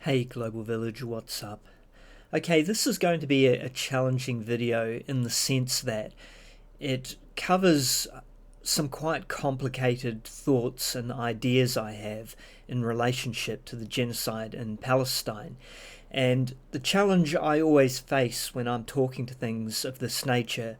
Hey Global Village, what's up? Okay, this is going to be a challenging video in the sense that it covers some quite complicated thoughts and ideas I have in relationship to the genocide in Palestine. And the challenge I always face when I'm talking to things of this nature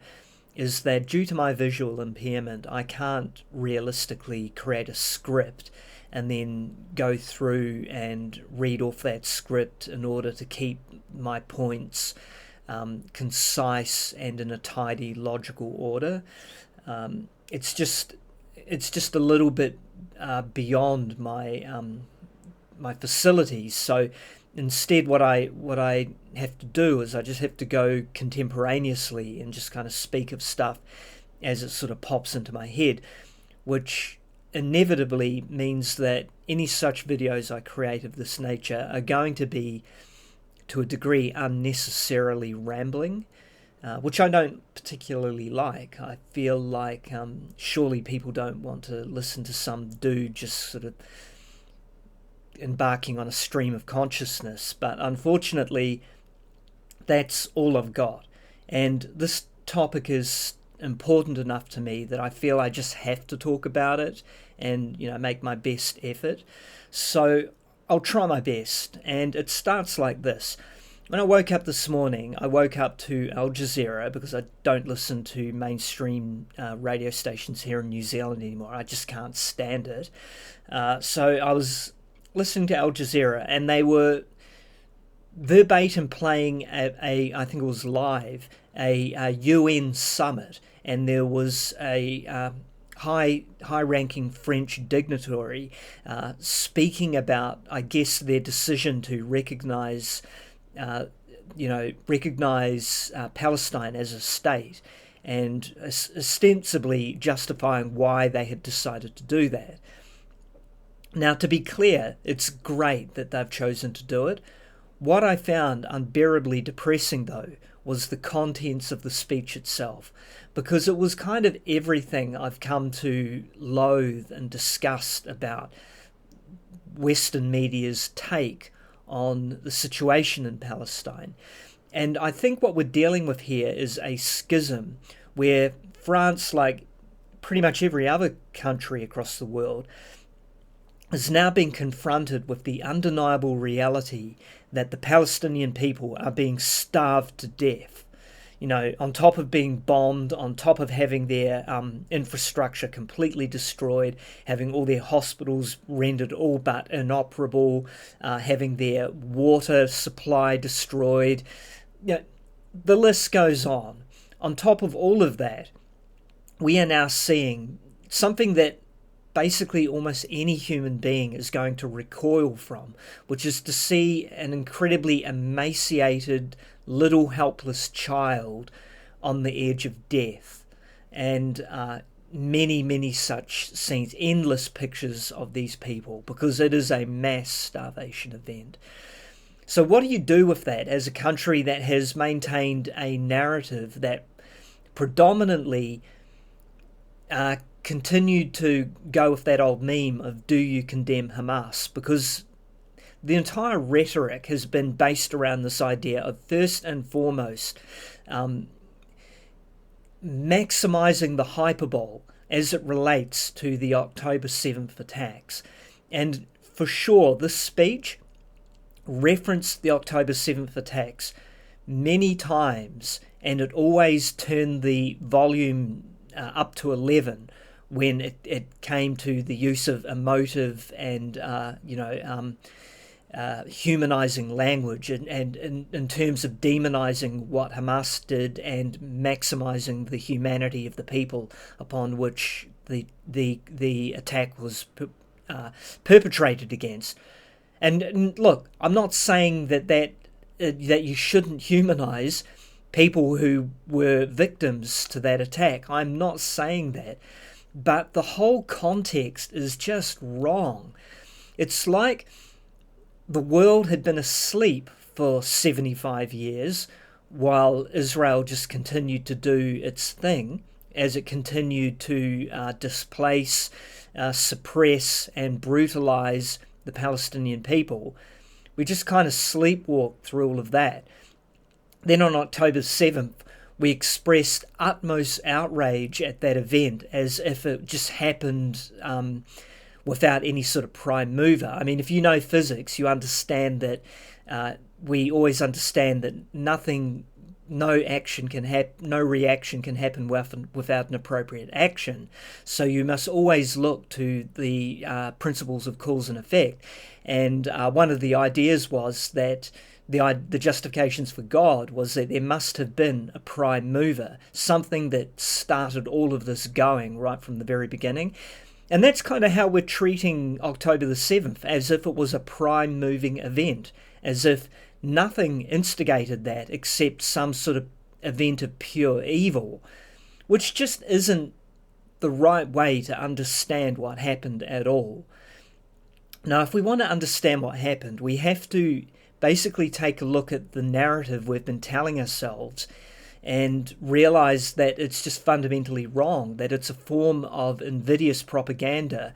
is that due to my visual impairment, I can't realistically create a script and then go through and read off that script in order to keep my points concise and in a tidy, logical order. It's just a little bit beyond my facilities. So instead, what I have to do is I just have to go contemporaneously and just kind of speak of stuff as it sort of pops into my head, which inevitably means that any such videos I create of this nature are going to be, to a degree, unnecessarily rambling, which I don't particularly like. I feel like surely people don't want to listen to some dude just sort of embarking on a stream of consciousness, but unfortunately that's all I've got. And this topic is important enough to me that I feel I just have to talk about it and, make my best effort. So I'll try my best, and it starts like this. When I woke up this morning, I woke up to Al Jazeera because I don't listen to mainstream radio stations here in New Zealand anymore. I just can't stand it. So I was listening to Al Jazeera, and they were verbatim playing I think it was live, a UN summit, and there was a high-ranking French dignitary speaking about, I guess, their decision to recognize Palestine as a state, and ostensibly justifying why they had decided to do that. Now, to be clear, it's great that they've chosen to do it. What I found unbearably depressing, though, was the contents of the speech itself, because it was kind of everything I've come to loathe and disgust about Western media's take on the situation in Palestine. And I think what we're dealing with here is a schism where France, like pretty much every other country across the world, is now being confronted with the undeniable reality that the Palestinian people are being starved to death. On top of being bombed, on top of having their infrastructure completely destroyed, having all their hospitals rendered all but inoperable, having their water supply destroyed. The list goes on. On top of all of that, we are now seeing something that basically almost any human being is going to recoil from, which is to see an incredibly emaciated, little helpless child on the edge of death. And many such scenes, endless pictures of these people, because it is a mass starvation event. So what do you do with that as a country that has maintained a narrative that predominantly continued to go with that old meme of "do you condemn Hamas?" Because the entire rhetoric has been based around this idea of, first and foremost, maximizing the hyperbole as it relates to the October 7th attacks. And for sure, this speech referenced the October 7th attacks many times, and it always turned the volume up to 11 when it came to the use of emotive and humanizing language, and in terms of demonizing what Hamas did and maximizing the humanity of the people upon which the attack was perpetrated against. And look, I'm not saying that you shouldn't humanize people who were victims to that attack. I'm not saying that. But the whole context is just wrong. It's like the world had been asleep for 75 years while Israel just continued to do its thing, as it continued to displace, suppress and brutalize the Palestinian people, We just kind of sleepwalked through all of that. Then on October 7th, we expressed utmost outrage at that event as if it just happened without any sort of prime mover. I mean, if you know physics, you understand that we always understand that no reaction can happen without an appropriate action. So you must always look to the principles of cause and effect. And one of the ideas was that the justifications for God was that there must have been a prime mover, something that started all of this going right from the very beginning. And that's kind of how we're treating October the 7th, as if it was a prime moving event, as if nothing instigated that except some sort of event of pure evil, which just isn't the right way to understand what happened at all. Now, if we want to understand what happened, we have to basically take a look at the narrative we've been telling ourselves and realize that it's just fundamentally wrong, that it's a form of invidious propaganda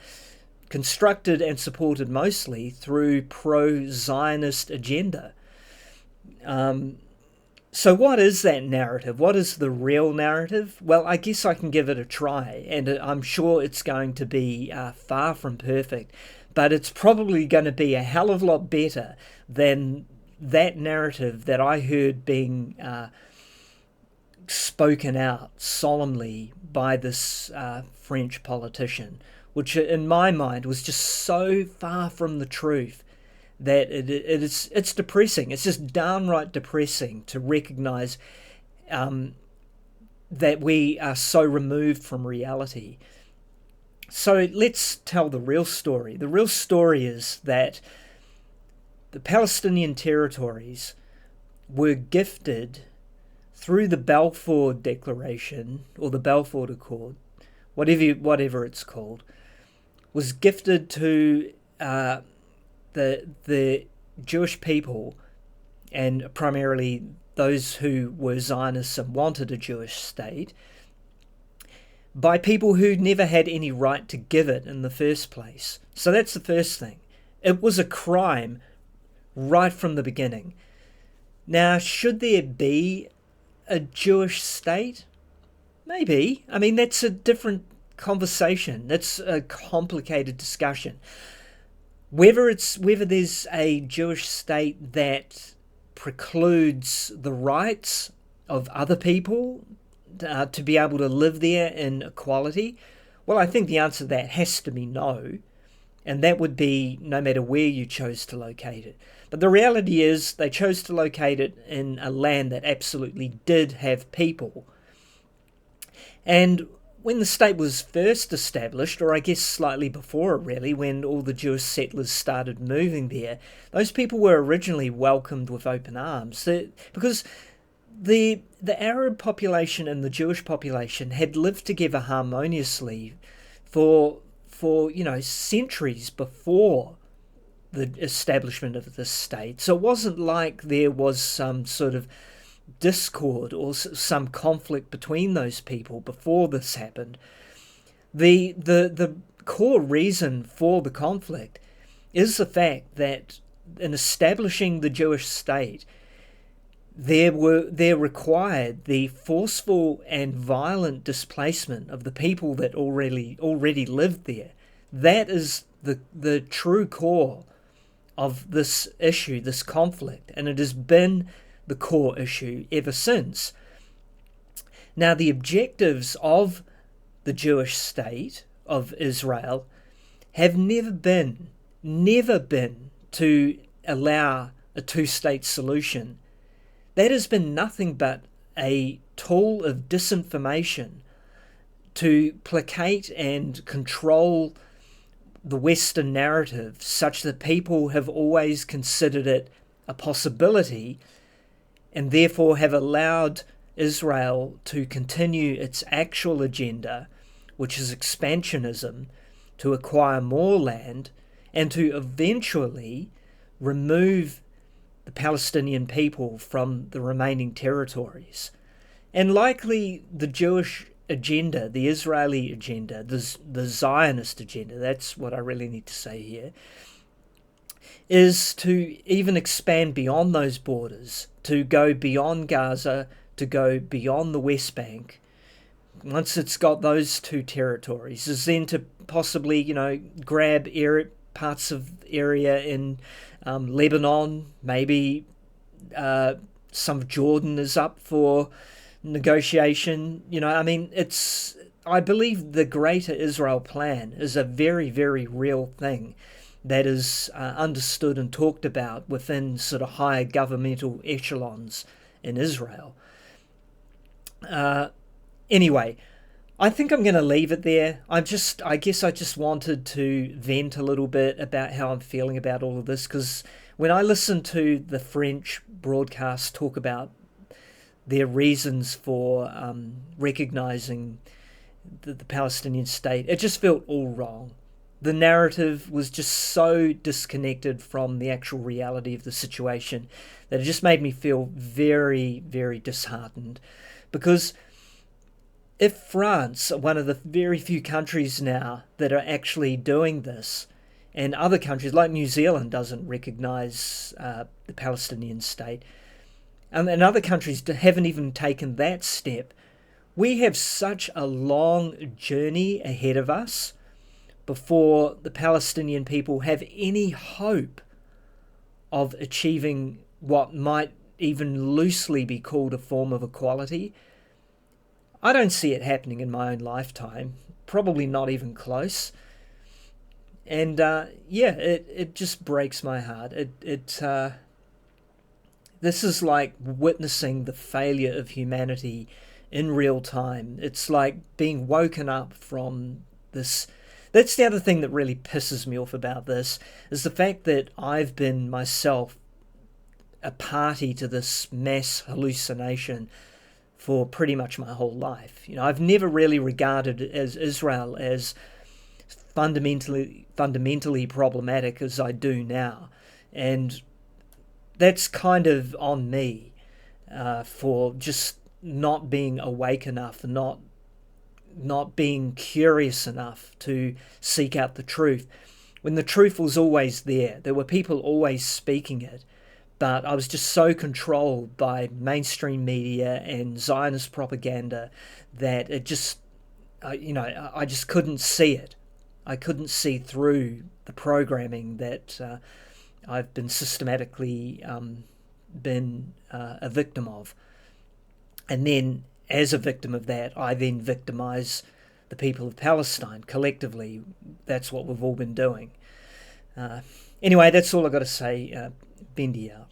constructed and supported mostly through pro-Zionist agenda. So what is that narrative? What is the real narrative? Well, I guess I can give it a try, and I'm sure it's going to be far from perfect, but it's probably going to be a hell of a lot better than that narrative that I heard being spoken out solemnly by this French politician, which in my mind was just so far from the truth that it's depressing. It's just downright depressing to recognize that we are so removed from reality. So let's tell the real story. The real story is that the Palestinian territories were gifted through the Balfour Declaration, or the Balfour Accord, whatever it's called, was gifted to the Jewish people, and primarily those who were Zionists and wanted a Jewish state, by people who never had any right to give it in the first place. So that's the first thing. It was a crime right from the beginning. Now, should there be a Jewish state? Maybe. I mean, that's a different conversation. That's a complicated discussion. Whether there's a Jewish state that precludes the rights of other people to be able to live there in equality, well, I think the answer to that has to be no. And that would be no matter where you chose to locate it. But the reality is they chose to locate it in a land that absolutely did have people. And when the state was first established, or I guess slightly before it really, when all the Jewish settlers started moving there, those people were originally welcomed with open arms. Because the Arab population and the Jewish population had lived together harmoniously for centuries before the establishment of the state. So it wasn't like there was some sort of discord or some conflict between those people before this happened. The core reason for the conflict is the fact that in establishing the Jewish state, there required the forceful and violent displacement of the people that already lived there. That is the true core of this issue, this conflict, and it has been the core issue ever since. Now, the objectives of the Jewish state of Israel have never been to allow a two-state solution. That has been nothing but a tool of disinformation to placate and control the Western narrative such that people have always considered it a possibility and therefore have allowed Israel to continue its actual agenda, which is expansionism, to acquire more land and to eventually remove the Palestinian people from the remaining territories. And likely the Jewish agenda, the Israeli agenda, the Zionist agenda, that's what I really need to say here, is to even expand beyond those borders, to go beyond Gaza, to go beyond the West Bank. Once it's got those two territories, is then to possibly, grab parts of area in Lebanon, maybe some of Jordan is up for negotiation. I believe the Greater Israel Plan is a very, very real thing that is understood and talked about within sort of higher governmental echelons in Israel. Anyway, I think I'm going to leave it there. I guess I just wanted to vent a little bit about how I'm feeling about all of this, because when I listen to the French broadcast talk about their reasons for recognizing the Palestinian state, it just felt all wrong. The narrative was just so disconnected from the actual reality of the situation that it just made me feel very, very disheartened. Because if France, one of the very few countries now that are actually doing this, and other countries like New Zealand doesn't recognise the Palestinian state, and other countries haven't even taken that step, we have such a long journey ahead of us before the Palestinian people have any hope of achieving what might even loosely be called a form of equality. I don't see it happening in my own lifetime, probably not even close. And it just breaks my heart. This is like witnessing the failure of humanity in real time. It's like being woken up from this. That's the other thing that really pisses me off about this, is the fact that I've been myself a party to this mass hallucination for pretty much my whole life. I've never really regarded Israel as fundamentally problematic as I do now, and that's kind of on me for just not being awake enough, not being curious enough to seek out the truth, when the truth was always there. There were people always speaking it, but I was just so controlled by mainstream media and Zionist propaganda that it just, I just couldn't see it. I couldn't see through the programming that I've been systematically been a victim of. And then, as a victim of that, I then victimize the people of Palestine collectively. That's what we've all been doing. Anyway, that's all I've got to say. Bendy out.